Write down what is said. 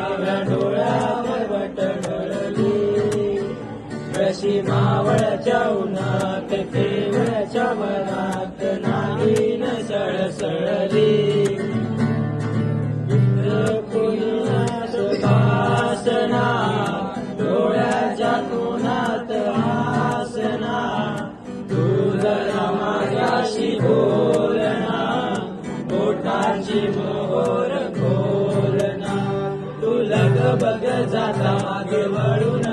डाव्या डोळ्यावर बटणली कशी मावळच्या उन्हात केवळच्या वनात नागिन सळसळली सुभासना डोळ्याच्या कोणात आसना तुझा माझ्याशी बोलना बोटाची मोहर खोलना तू लग बग जाता मागे वळून